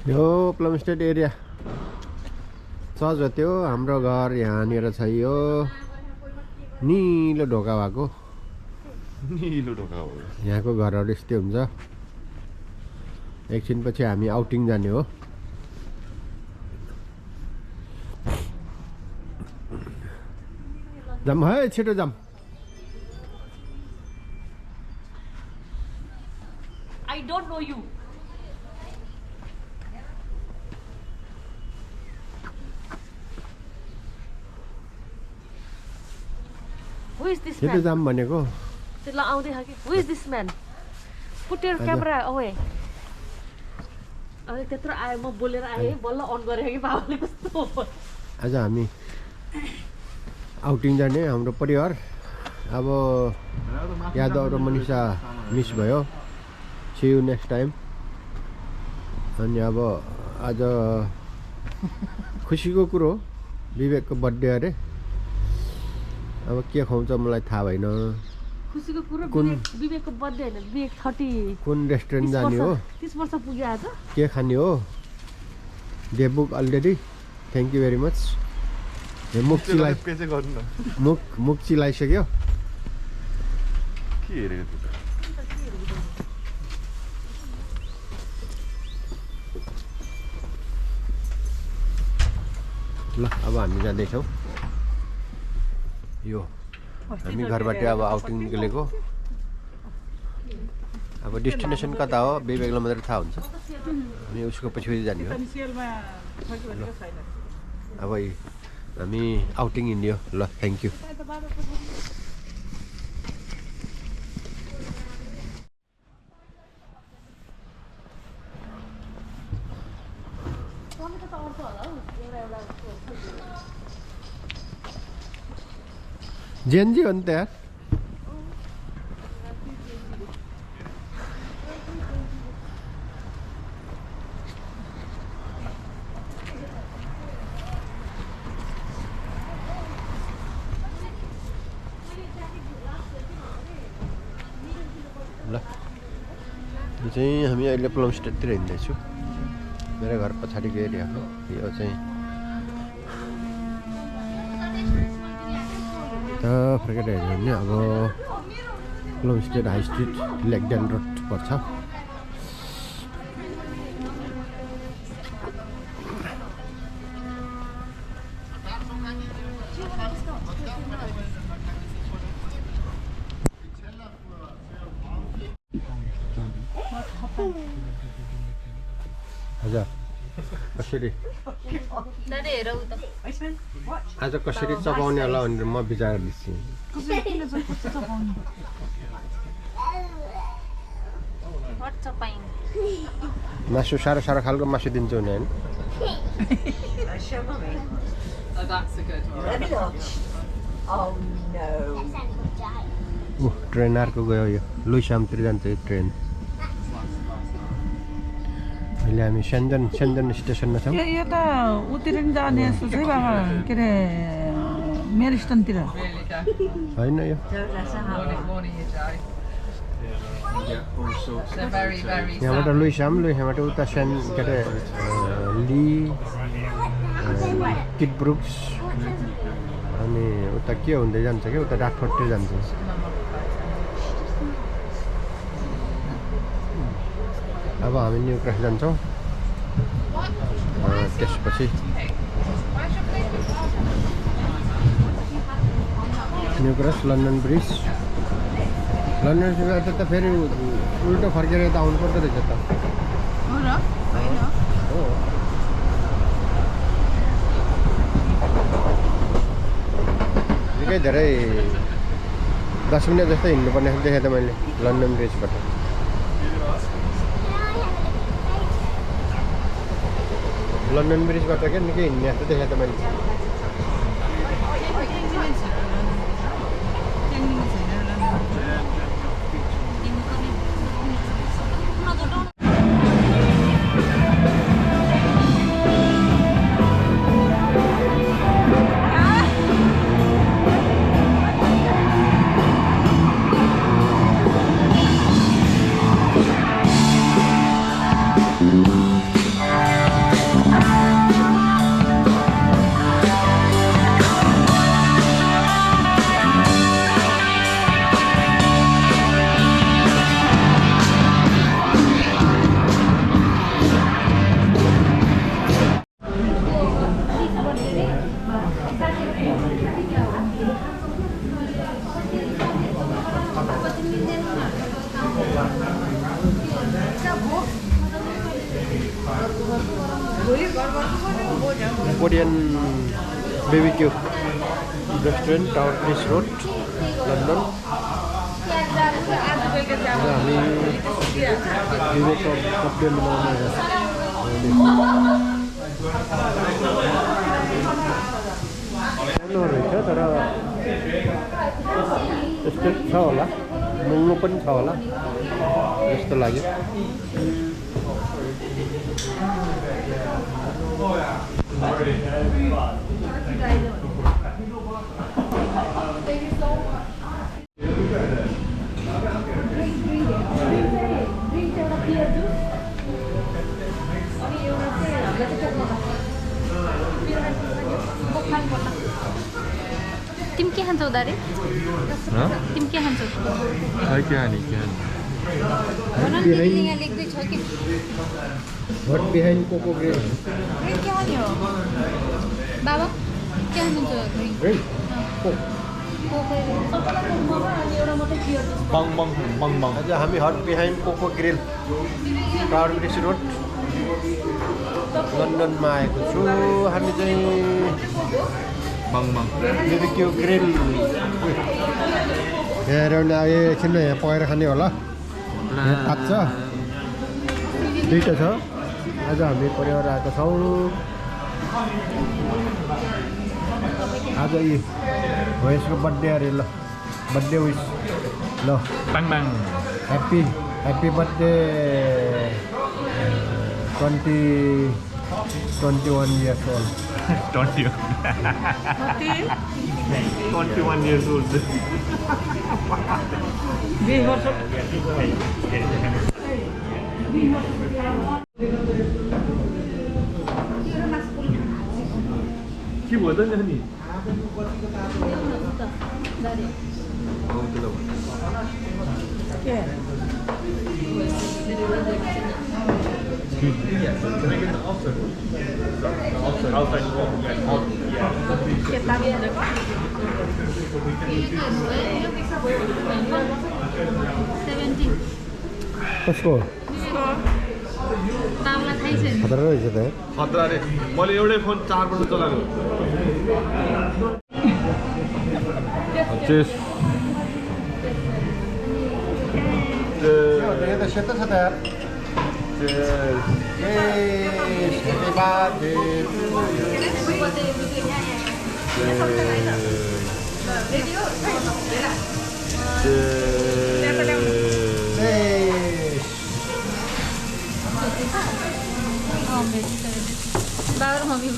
यो प्लमस्टेड area church हो त्यो हाम्रो घर यहाँनिर छ यो निलो ढोका भएको यहाँको घरहरू यस्तै हुन्छ एकछिनपछि हामी आउटिङ जाने हो जाम है छिटो जाम I don't know you. Who is this छिटो man? जाम भनेको Who is this man? Put your camera away. अब त्यत्रो आए म बोलेर आए बल्ल अन गरेको कि बाबुले कस्तो आज हामी आउटिङ जाने हाम्रो परिवार अब यादव र मनिषा मिस भयो see you next time अनि अब आज खुसीको कुरो विवेकको बर्थडे अरे अब के खुवाउँछ मलाई थाहा भएन खुसीको कुरो विवेकको बर्थडे हैन विवेक 30 कुन रेस्टुरेन्ट जाने हो 30 वर्ष पुग्यो आज के खाने हो they book already thank you very much मुख चिलाइसक्यो के हेरेको त्यो ल अब हामी जाँदैछौँ यो हामी घरबाट अब आउटिङ निक्लेको अब डेस्टिनेसन कता हो विवेकलाई मात्रै थाहा हुन्छ हामी उसको पछि जाने हो अब हामी आउटिङ हिँड्यो ल थ्याङ्क यू जेएनजी हो नि त यार ल यो चाहिँ हामी अहिले प्लमस्टेडतिर हिँड्दैछु मेरो घर पछाडिको एरिया हो यो चाहिँ फर्केर हेऱ्यो भने अब प्लमस्टेड हाई स्ट्रिट लेकडेन रोड पर्छ हजुर कसरी आज कसरी चपाउने होला भनेर म विचार दिन्छु मासु साह्रो साह्रो खालको मासु दिन्छु नि होइन ट्रेन अर्को गयो यो लुइसामतिर जान्छ यो ट्रेन अहिले हामी सेन्जन स्टेसनमा छौँ यो त उतिर नि जाने जस्तो छ बाबा के अरे मेरिस्टनतिर होइन यो यहाँबाट लुइसामबाट उता के अरे ली किटब्रुक्स अनि उता के हुँदै जान्छ कि उता डाटफोर्टतिर जान्छ अब हामी न्यू क्रस जान्छौँ त्यसपछि न्यू क्रस लन्डन ब्रिज त फेरि उल्टो फर्केर त आउनु पर्दो रहेछ त हो निकै धेरै 10 मिनट जस्तो हिँड्नुपर्ने देखेँ त मैले लन्डन ब्रिजबाट लन्डन ब्रिजबाट क्या निकै हिँड्ने जस्तो देखेँ त मैले Korean BBQ restaurant, Tower Bridge Road, London. हामी विवेकको कपडे बनाउन सानो रहेछ तर यस्तो छ होला महँगो पनि छ होला जस्तो लाग्यो तिमी के खान्छौ दारे तिमी के खान्छौ यहाँ लेख्दै छ कि What behind Coco Grill? के खाने हो बाबा के खानुहुन्छ Grill? Coke. आज हामी hut behind Coco grill tower bridge road लन्डनमा आएको छु हामी चाहिँ BBQ ग्रिल हेरेर एकछिन यहाँ पकाएर खाने होला यहाँ तात्छ दुईटा छ आज हामी परिवार आएको छौँ आज यी भोइसको बर्थडे अरे ल बर्थडे विस ल happy birthday 21 years old 21 years old. 20 वर्ष के भयो त नि के कसको बाबुलाई थाहै छैन खतरा रहेछ त खतरा रे मैले एउटै फोन 4 पल्ट चलाएको चेस यो त सेतो छ त यार बाबा र मम्मी